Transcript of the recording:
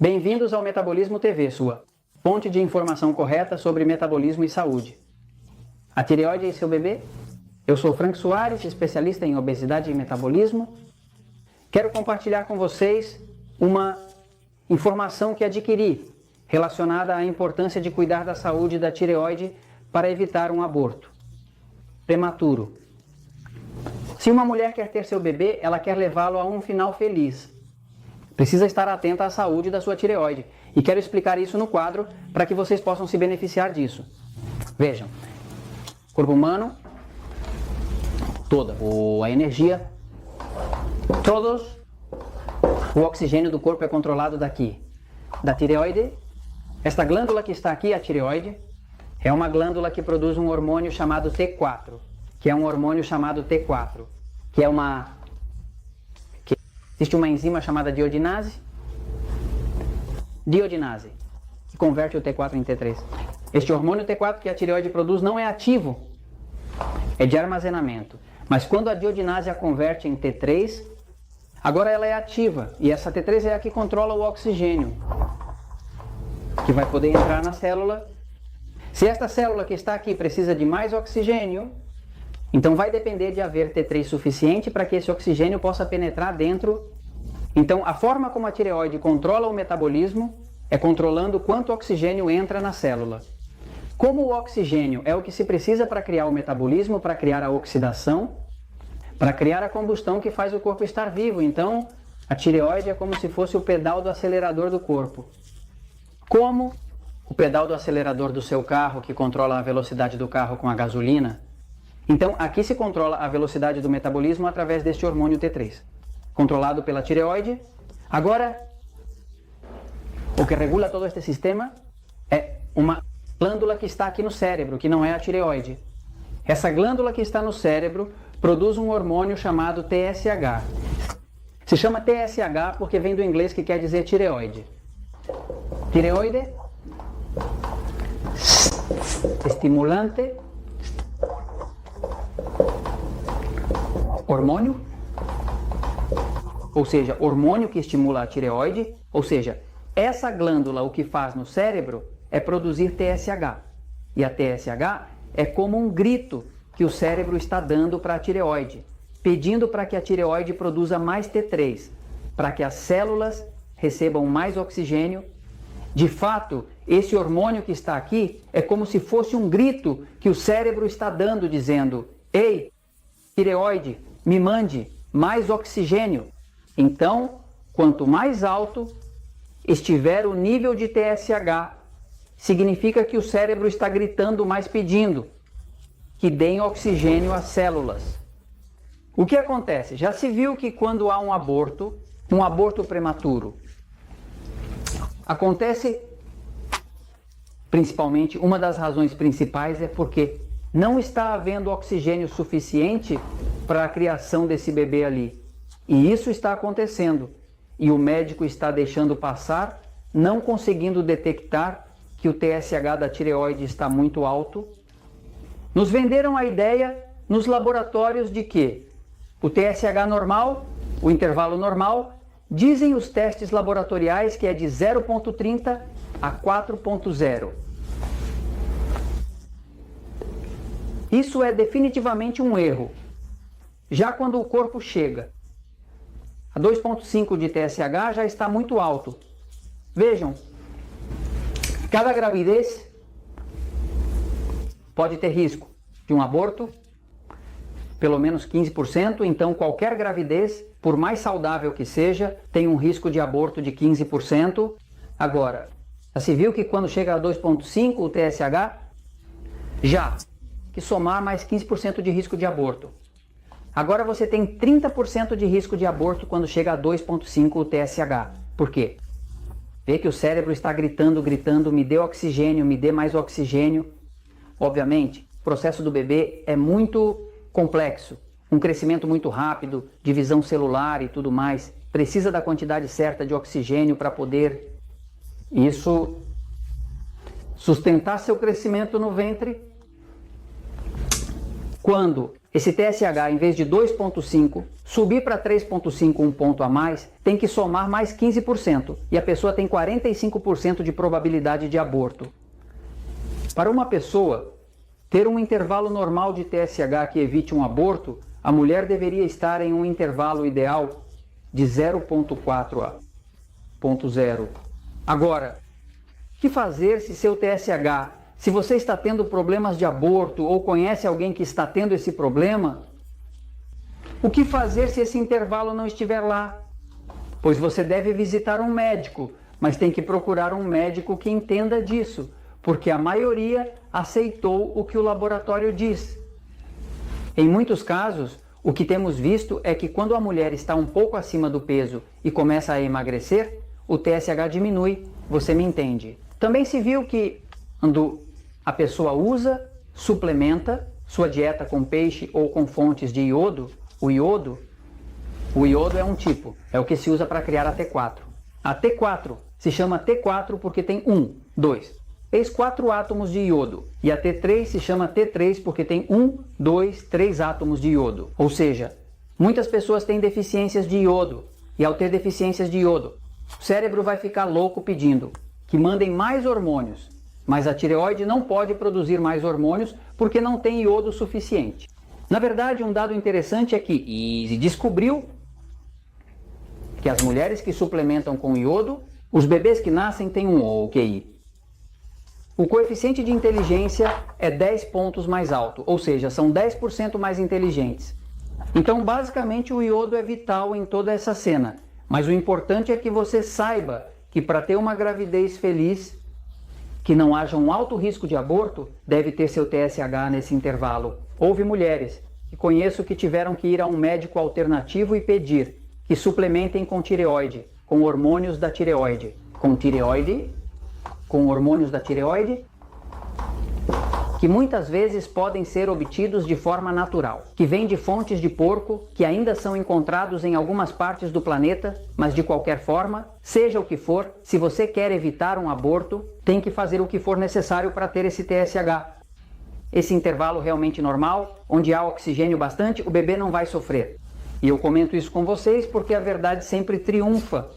Bem-vindos ao Metabolismo TV, sua fonte de informação correta sobre metabolismo e saúde. A tireoide e seu bebê? Eu sou Frank Soares, especialista em obesidade e metabolismo. Quero compartilhar com vocês uma informação que adquiri relacionada à importância de cuidar da saúde da tireoide para evitar um aborto prematuro. Se uma mulher quer ter seu bebê, ela quer levá-lo a um final feliz. Precisa estar atenta à saúde da sua tireoide. E quero explicar isso no quadro para que vocês possam se beneficiar disso. Vejam, corpo humano, toda a energia, o oxigênio do corpo é controlado daqui, da tireoide. Esta glândula que está aqui, a tireoide, é uma glândula que produz um hormônio chamado T4, que é um hormônio chamado T4, existe uma enzima chamada diodinase, que converte o T4 em T3. Este hormônio T4 que a tireoide produz não é ativo, é de armazenamento. Mas quando a diodinase a converte em T3, agora ela é ativa. E essa T3 é a que controla o oxigênio, que vai poder entrar na célula. Se esta célula que está aqui precisa de mais oxigênio, então vai depender de haver T3 suficiente para que esse oxigênio possa penetrar dentro. Então a forma como a tireoide controla o metabolismo é controlando quanto oxigênio entra na célula. Como o oxigênio é o que se precisa para criar o metabolismo, para criar a oxidação, para criar a combustão que faz o corpo estar vivo, então a tireoide é como se fosse o pedal do acelerador do corpo. Como o pedal do acelerador do seu carro, que controla a velocidade do carro com a gasolina, então aqui se controla a velocidade do metabolismo através deste hormônio T3, controlado pela tireoide. Agora, o que regula todo este sistema é uma glândula que está aqui no cérebro, que não é a tireoide. Essa glândula que está no cérebro produz um hormônio chamado TSH. Se chama TSH porque vem do inglês que quer dizer tireoide. Tireoide, estimulante, hormônio, ou seja, hormônio que estimula a tireoide, ou seja, essa glândula o que faz no cérebro é produzir TSH. E a TSH é como um grito que o cérebro está dando para a tireoide, pedindo para que a tireoide produza mais T3, para que as células recebam mais oxigênio. De fato, esse hormônio que está aqui é como se fosse um grito que o cérebro está dando, dizendo: ei, tireoide, me mande mais oxigênio. Então, quanto mais alto estiver o nível de TSH, significa que o cérebro está gritando mais, pedindo que deem oxigênio às células. O que acontece? Já se viu que quando há um aborto prematuro, acontece, principalmente, uma das razões principais é porque não está havendo oxigênio suficiente para a criação desse bebê ali. E isso está acontecendo. E o médico está deixando passar, não conseguindo detectar que o TSH da tireoide está muito alto. Nos venderam a ideia nos laboratórios de que o TSH normal, o intervalo normal, dizem os testes laboratoriais que é de 0,30 a 4,0. Isso é definitivamente um erro. Já quando o corpo chega a 2,5 de TSH já está muito alto. Vejam, cada gravidez pode ter risco de um aborto, pelo menos 15%, então qualquer gravidez, por mais saudável que seja, tem um risco de aborto de 15%. Agora, já se viu que quando chega a 2,5 o TSH, já que somar mais 15% de risco de aborto. Agora você tem 30% de risco de aborto quando chega a 2,5 o TSH. Por quê? Vê que o cérebro está gritando, me dê oxigênio, me dê mais oxigênio. Obviamente, o processo do bebê é muito complexo, um crescimento muito rápido, divisão celular e tudo mais. Precisa da quantidade certa de oxigênio para poder sustentar seu crescimento no ventre. Quando esse TSH, em vez de 2,5, subir para 3,5, um ponto a mais, tem que somar mais 15%, e a pessoa tem 45% de probabilidade de aborto. Para uma pessoa ter um intervalo normal de TSH que evite um aborto, a mulher deveria estar em um intervalo ideal de 0,4 a 0,0. Agora, o que fazer se seu TSH, se você está tendo problemas de aborto ou conhece alguém que está tendo esse problema, o que fazer se esse intervalo não estiver lá? Pois você deve visitar um médico, mas tem que procurar um médico que entenda disso, porque a maioria aceitou o que o laboratório diz. Em muitos casos, o que temos visto é que quando a mulher está um pouco acima do peso e começa a emagrecer, o TSH diminui, você me entende. Também se viu que quando a pessoa usa, suplementa sua dieta com peixe ou com fontes de iodo, o iodo é um tipo, é o que se usa para criar a T4. A T4 se chama T4 porque tem 1, 2, eis 4 átomos de iodo. E a T3 se chama T3 porque tem 1, 2, 3 átomos de iodo. Ou seja, muitas pessoas têm deficiências de iodo. E ao ter deficiências de iodo, o cérebro vai ficar louco pedindo que mandem mais hormônios. Mas a tireoide não pode produzir mais hormônios porque não tem iodo suficiente. Na verdade, um dado interessante é que Easy descobriu que as mulheres que suplementam com iodo, os bebês que nascem têm um OQI. O coeficiente de inteligência é 10 pontos mais alto, ou seja, são 10% mais inteligentes. Então, basicamente, o iodo é vital em toda essa cena. Mas o importante é que você saiba que para ter uma gravidez feliz, que não haja um alto risco de aborto, deve ter seu TSH nesse intervalo. Houve mulheres que conheço que tiveram que ir a um médico alternativo e pedir que suplementem com tireoide, com hormônios da tireoide. Com hormônios da tireoide, que muitas vezes podem ser obtidos de forma natural, que vêm de fontes de porco que ainda são encontrados em algumas partes do planeta, mas de qualquer forma, seja o que for, se você quer evitar um aborto, tem que fazer o que for necessário para ter esse TSH. Esse intervalo realmente normal, onde há oxigênio bastante, o bebê não vai sofrer. E eu comento isso com vocês porque a verdade sempre triunfa.